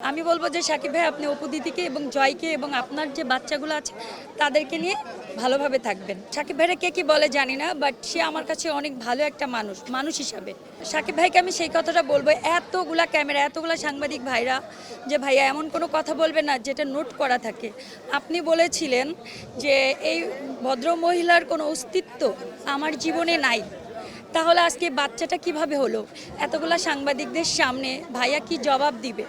আমি বলব যে সাকিব ভাই আপনি অপু দিদিকে এবং জয়কে এবং আপনার যে বাচ্চাগুলো আছে তাদেরকে নিয়ে ভালোভাবে থাকবেন। সাকিব ভাইরা কে কি বলে জানি না, বাট সে আমার কাছে অনেক ভালো একটা মানুষ হিসাবে। সাকিব ভাইকে আমি সেই কথাটা বলবো, এতগুলা ক্যামেরা, এতগুলা সাংবাদিক ভাইরা যে ভাইয়া এমন কোনো কথা বলবেন না যেটা নোট করা থাকে। আপনি বলেছিলেন যে এই ভদ্র মহিলার কোনো অস্তিত্ব আমার জীবনে নাই, তাহলে আজকে বাচ্চাটা কিভাবে হলো? এতগুলা সাংবাদিকদের সামনে ভাইয়া কি জবাব দিবে?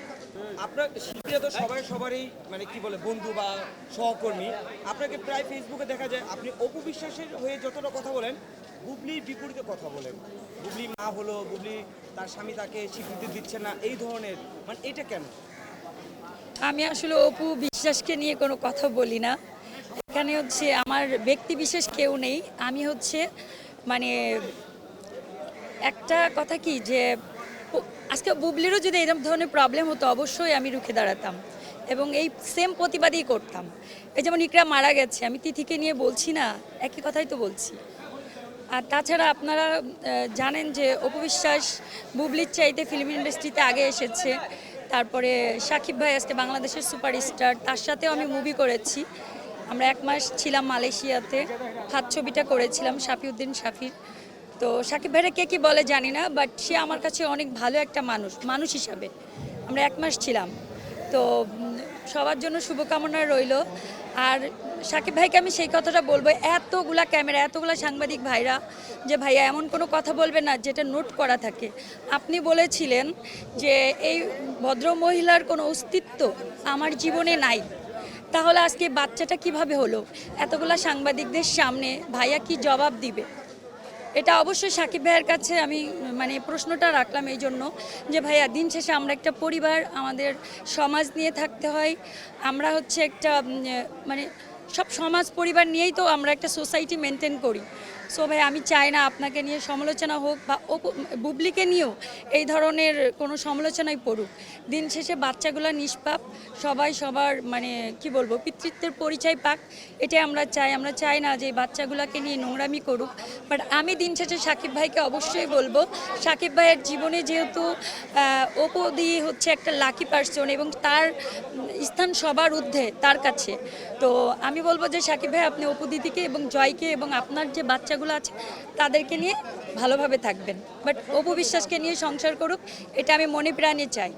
আপনার শিল্পীরা তো সবারই মানে কি বলে বন্ধু বা সহকর্মী। আপনাকে প্রায় ফেসবুকে দেখা যায় আপনি অপু বিশ্বাসের হয়ে যতটা কথা বলেন, বুবলির বিপরীতে কথা বলেন। বুবলি মা হলো, বুবলি তার স্বামী তাকে স্বীকৃতি দিচ্ছে না, এই ধরনের, মানে এটা কেন? আমি আসলে অপু বিশ্বাসকে নিয়ে কোনো কথা বলি না। এখানে হচ্ছে আমার ব্যক্তি বিশেষ কেউ নেই। আমি হচ্ছে মানে একটা কথা কি যে আজকে বুবলিরও যদি এরকম ধরনের প্রবলেম হতো অবশ্যই আমি রুখে দাঁড়াতাম এবং এই সেম প্রতিবাদই করতাম। এই যেমন ইকরা মারা গেছে, আমি তিথিকে নিয়ে বলছি না, একই কথাই তো বলছি। আর তাছাড়া আপনারা জানেন যে অপু বিশ্বাস বুবলির চাইতে ফিল্ম ইন্ডাস্ট্রিতে আগে এসেছে। তারপরে সাকিব ভাই আজকে বাংলাদেশের সুপারস্টার, তার সাথেও আমি মুভি করেছি। আমরা 1 মাস ছিলাম মালয়েশিয়াতে, হাত ছবিটা করেছিলাম শাফিউদ্দিন শাফির। তো সাকিব ভাইরা কে কি বলে জানি না, বাট সে আমার কাছে অনেক ভালো একটা মানুষ হিসাবে। আমরা 1 মাস ছিলাম। তো সবার জন্য শুভকামনা রইল। আর সাকিব ভাইকে আমি সেই কথাটা বলবো, এতগুলা ক্যামেরা, এতগুলা সাংবাদিক ভাইরা যে ভাইয়া এমন কোনো কথা বলবেন না যেটা নোট করা থাকে। আপনি বলেছিলেন যে এই ভদ্র মহিলার কোনো অস্তিত্ব আমার জীবনে নাই, তাহলে আজকে বাচ্চাটা কিভাবে হলো? এতগুলা সাংবাদিকদের সামনে ভাইয়া কি জবাব দিবে? এটা অবশ্যই সাকিব ভাইয়ের কাছে আমি মানে প্রশ্নটা রাখলাম এই জন্য যে ভাইয়া দিন শেষে আমরা একটা পরিবার, আমাদের সমাজ নিয়ে থাকতে হয়। আমরা হচ্ছে একটা মানে সব সমাজ পরিবার নিয়েই তো আমরা একটা সোসাইটি মেনটেন করি। সো ভাই আমি চাই না আপনাকে নিয়ে সমালোচনা হোক বা বুবলিকে নিয়েও এই ধরনের কোনো সমালোচনাই পড়ুক। দিন শেষে বাচ্চাগুলো নিষ্পাপ, সবাই সবার মানে কি বলবো পিতৃত্বের পরিচয় পাক, এটাই আমরা চাই। আমরা চাই না যে এই বাচ্চাগুলোকে নিয়ে নোংরামি করুক। বাট আমি দিন শেষে সাকিব ভাইকে অবশ্যই বলবো, সাকিব ভাইয়ের জীবনে যেহেতু অপু দি হচ্ছে একটা লাকি পার্সন এবং তার স্থান সবার ঊর্ধ্বে তার কাছে। তো আমি বলবো যে সাকিব ভাই আপনি অপু দিদিকে এবং জয়কে এবং আপনার যে বাচ্চাগুলো আছে তাদেরকে নিয়ে ভালোভাবে থাকবেন। বাট অপু বিশ্বাসকে নিয়ে সংসার করুক, এটা আমি মনে প্রাণে চাই।